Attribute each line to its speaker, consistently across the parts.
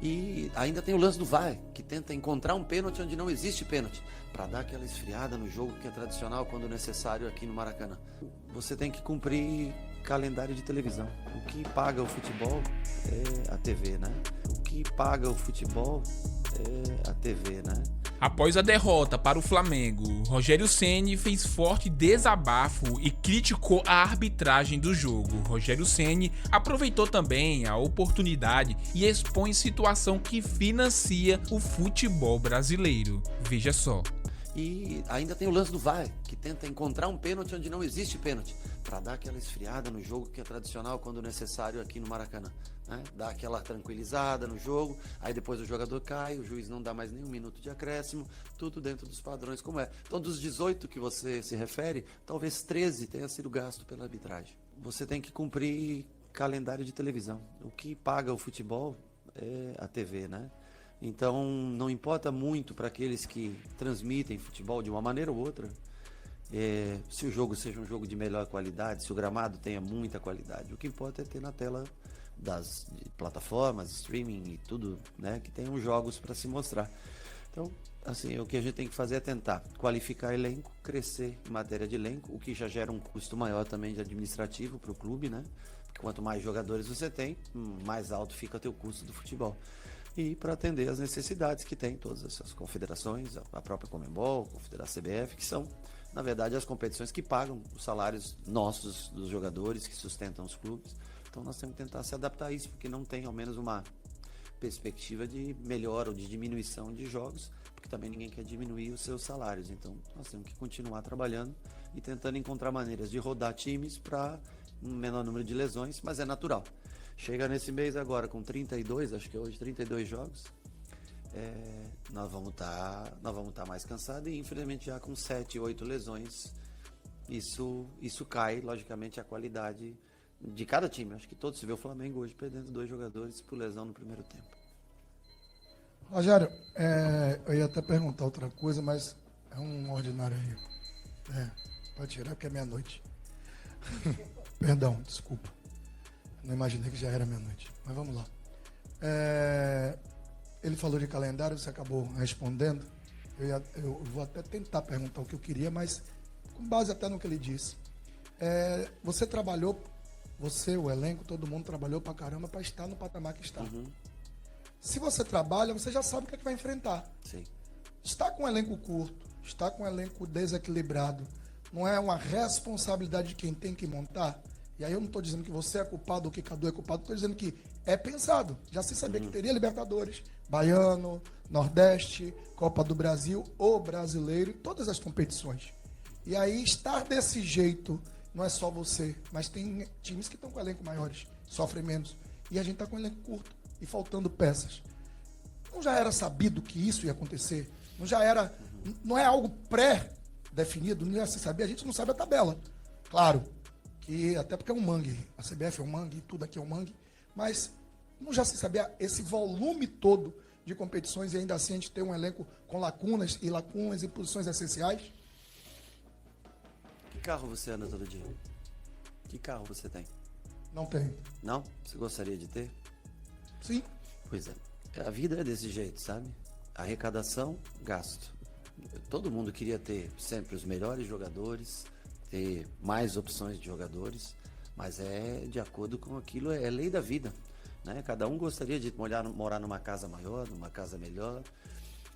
Speaker 1: E ainda tem o lance do VAR, que tenta encontrar um pênalti onde não existe pênalti, para dar aquela esfriada no jogo que é tradicional quando necessário aqui no Maracanã. Você tem que cumprir calendário de televisão. O que paga o futebol é a TV, né? O que paga o futebol é a TV, né?
Speaker 2: Após a derrota para o Flamengo, Rogério Ceni fez forte desabafo e criticou a arbitragem do jogo. Rogério Ceni aproveitou também a oportunidade e expõe situação que financia o futebol brasileiro. Veja só.
Speaker 1: E ainda tem o lance do VAR, que tenta encontrar um pênalti onde não existe pênalti, para dar aquela esfriada no jogo que é tradicional quando necessário aqui no Maracanã, né? Dar aquela tranquilizada no jogo, aí depois o jogador cai, o juiz não dá mais nenhum minuto de acréscimo, tudo dentro dos padrões como é. Então, dos 18 que você se refere, talvez 13 tenha sido gasto pela arbitragem. Você tem que cumprir calendário de televisão. O que paga o futebol é a TV, né? Então, não importa muito para aqueles que transmitem futebol de uma maneira ou outra, se o jogo seja um jogo de melhor qualidade, se o gramado tenha muita qualidade. O que importa é ter na tela das plataformas, streaming e tudo, né, que tenham jogos para se mostrar. Então, assim, o que a gente tem que fazer é tentar qualificar elenco, crescer em matéria de elenco, o que já gera um custo maior também de administrativo para o clube, né? Porque quanto mais jogadores você tem, mais alto fica o teu custo do futebol. E para atender as necessidades que tem todas essas confederações, a própria Conmebol, a CBF, que são, na verdade, as competições que pagam os salários nossos, dos jogadores, que sustentam os clubes. Então nós temos que tentar se adaptar a isso, porque não tem ao menos uma perspectiva de melhora ou de diminuição de jogos, porque também ninguém quer diminuir os seus salários. Então nós temos que continuar trabalhando e tentando encontrar maneiras de rodar times para um menor número de lesões, mas é natural. Chega nesse mês agora com 32, acho que é hoje 32 jogos, nós vamos estar mais cansados e infelizmente já com 7, 8 lesões, isso cai logicamente a qualidade de cada time. Acho que todos, se vê o Flamengo hoje perdendo 2 jogadores por lesão no primeiro tempo.
Speaker 3: Rogério, eu ia até perguntar outra coisa, mas é um ordinário aí. Pode tirar porque é meia-noite. Perdão, desculpa. Não imaginei que já era meia-noite. Mas vamos lá. Ele falou de calendário, você acabou respondendo. Eu vou até tentar perguntar o que eu queria, mas com base até no que ele disse. Você trabalhou, o elenco, todo mundo trabalhou pra caramba para estar no patamar que está.
Speaker 1: Uhum.
Speaker 3: Se você trabalha, você já sabe o que é que vai enfrentar.
Speaker 1: Sim.
Speaker 3: Está com um elenco curto, está com um elenco desequilibrado, não é uma responsabilidade de quem tem que montar? E aí eu não estou dizendo que você é culpado ou que Cadu é culpado, estou dizendo que é pensado. Já se sabia que teria Libertadores, Baiano, Nordeste, Copa do Brasil, o Brasileiro, todas as competições. E aí estar desse jeito, não é só você, mas tem times que estão com elenco maiores, sofrem menos. E a gente está com elenco curto e faltando peças. Não já era sabido que isso ia acontecer? Não é algo pré-definido, não ia se saber, a gente não sabe a tabela. Claro, que até porque é um mangue, a CBF é um mangue, tudo aqui é um mangue, mas não já se sabia esse volume todo de competições e ainda assim a gente tem um elenco com lacunas e posições essenciais?
Speaker 1: Que carro você anda todo dia? Que carro você tem?
Speaker 3: Não tem.
Speaker 1: Não? Você gostaria de ter?
Speaker 3: Sim.
Speaker 1: Pois é. A vida é desse jeito, sabe? Arrecadação, gasto. Todo mundo queria ter sempre os melhores jogadores, ter mais opções de jogadores, mas é de acordo com aquilo, é lei da vida, né? Cada um gostaria de morar numa casa maior, numa casa melhor.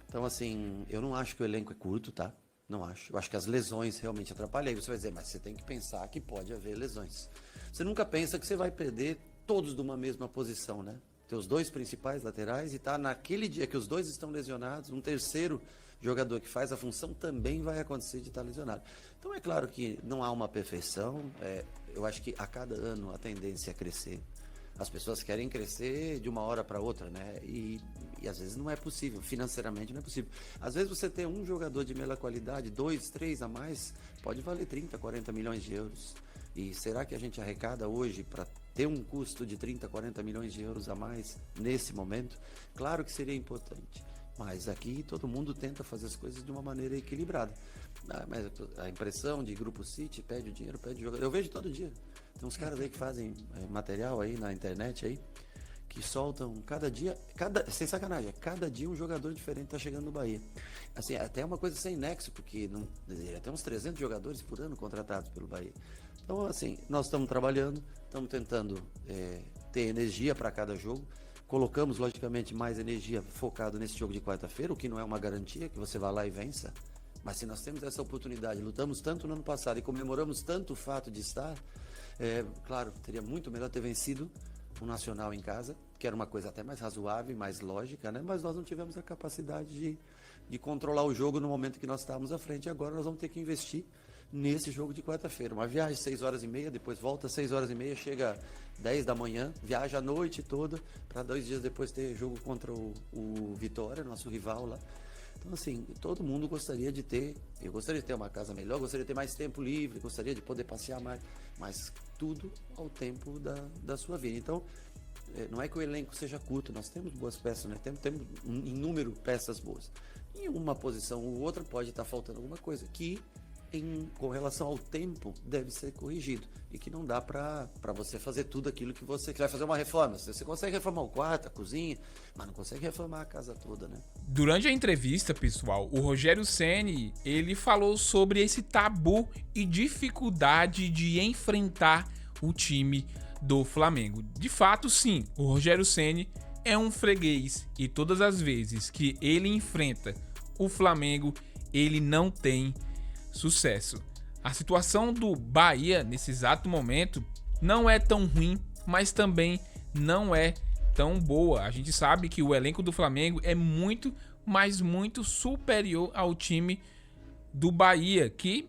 Speaker 1: Então, assim, eu não acho que o elenco é curto, tá? Não acho. Eu acho que as lesões realmente atrapalham. Aí você vai dizer, mas você tem que pensar que pode haver lesões. Você nunca pensa que você vai perder todos de uma mesma posição, né? Ter os 2 principais laterais e tá naquele dia que os 2 estão lesionados, um terceiro jogador que faz a função também vai acontecer de estar lesionado. Então é claro que não há uma perfeição, eu acho que a cada ano a tendência é crescer. As pessoas querem crescer de uma hora para outra, né? E às vezes não é possível, financeiramente não é possível. Às vezes você ter um jogador de melhor qualidade, 2, 3 a mais, pode valer 30, 40 milhões de euros. E será que a gente arrecada hoje para ter um custo de 30, 40 milhões de euros a mais nesse momento? Claro que seria importante. Mas aqui todo mundo tenta fazer as coisas de uma maneira equilibrada. Mas a impressão de Grupo City pede o dinheiro, pede o jogador. Eu vejo todo dia. Tem uns caras aí que fazem material aí na internet aí, que soltam cada dia, sem sacanagem, cada dia um jogador diferente está chegando no Bahia. Assim, até uma coisa sem nexo, porque até uns 300 jogadores por ano contratados pelo Bahia. Então, assim, nós estamos trabalhando, estamos tentando ter energia para cada jogo. Colocamos, logicamente, mais energia focado nesse jogo de quarta-feira, o que não é uma garantia que você vá lá e vença. Mas se nós temos essa oportunidade, lutamos tanto no ano passado e comemoramos tanto o fato de estar, claro, teria muito melhor ter vencido o Nacional em casa, que era uma coisa até mais razoável, mais lógica, né? Mas nós não tivemos a capacidade de controlar o jogo no momento que nós estávamos à frente. E agora nós vamos ter que investir nesse jogo de quarta-feira. Uma viagem 6h30, depois volta 6h30, chega 10 da manhã, viaja a noite toda, para 2 dias depois ter jogo contra o Vitória, nosso rival lá. Então, assim, todo mundo gostaria de ter, eu gostaria de ter uma casa melhor, gostaria de ter mais tempo livre, gostaria de poder passear mais, mas tudo ao tempo da sua vida. Então, não é que o elenco seja curto, nós temos boas peças, né? Temos em número peças boas. Em uma posição ou outra pode estar faltando alguma coisa que, com relação ao tempo, deve ser corrigido. E que não dá para você fazer tudo aquilo que você vai fazer uma reforma. Você consegue reformar o quarto, a cozinha, mas não consegue reformar a casa toda, né?
Speaker 2: Durante a entrevista, pessoal, o Rogério Ceni, ele falou sobre esse tabu e dificuldade de enfrentar o time do Flamengo. De fato, sim, o Rogério Ceni é um freguês e todas as vezes que ele enfrenta o Flamengo, ele não tem sucesso. A situação do Bahia nesse exato momento não é tão ruim, mas também não é tão boa. A gente sabe que o elenco do Flamengo é muito, mas muito superior ao time do Bahia, que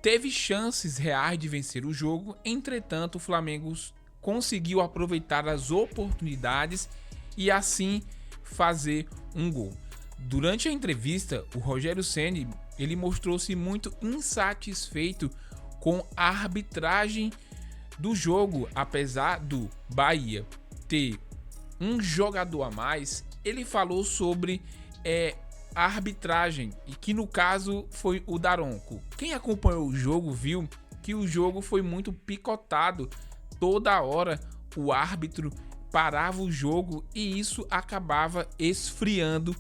Speaker 2: teve chances reais de vencer o jogo. Entretanto, o Flamengo conseguiu aproveitar as oportunidades e assim fazer um gol. Durante a entrevista, o Rogério Ceni, ele mostrou-se muito insatisfeito com a arbitragem do jogo. Apesar do Bahia ter um jogador a mais, ele falou sobre a arbitragem, e que no caso foi o Daronco. Quem acompanhou o jogo viu que o jogo foi muito picotado. Toda hora o árbitro parava o jogo e isso acabava esfriando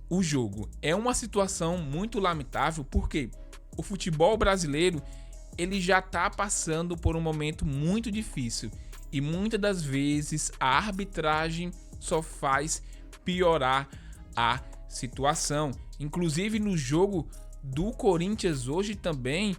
Speaker 2: o jogo. É uma situação muito lamentável, porque o futebol brasileiro ele já está passando por um momento muito difícil e muitas das vezes a arbitragem só faz piorar a situação. Inclusive no jogo do Corinthians hoje também,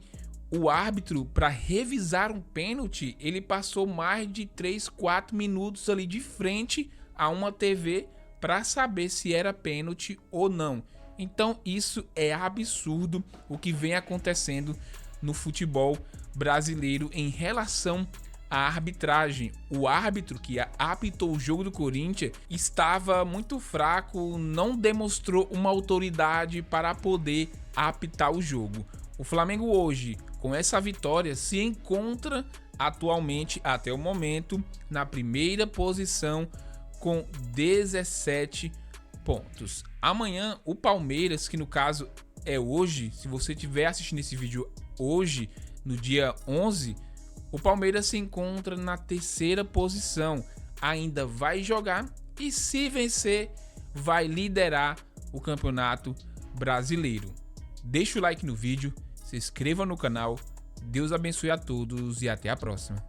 Speaker 2: o árbitro, para revisar um pênalti, ele passou mais de 3-4 minutos ali de frente a uma TV para saber se era pênalti ou não. Então isso é absurdo o que vem acontecendo no futebol brasileiro em relação à arbitragem. O árbitro que apitou o jogo do Corinthians estava muito fraco, não demonstrou uma autoridade para poder apitar o jogo. O Flamengo hoje, com essa vitória, se encontra atualmente, até o momento, na primeira posição com 17 pontos. Amanhã, o Palmeiras, que no caso é hoje, se você estiver assistindo esse vídeo hoje, no dia 11, o Palmeiras se encontra na terceira posição. Ainda vai jogar e, se vencer, vai liderar o Campeonato Brasileiro. Deixa o like no vídeo, se inscreva no canal. Deus abençoe a todos e até a próxima.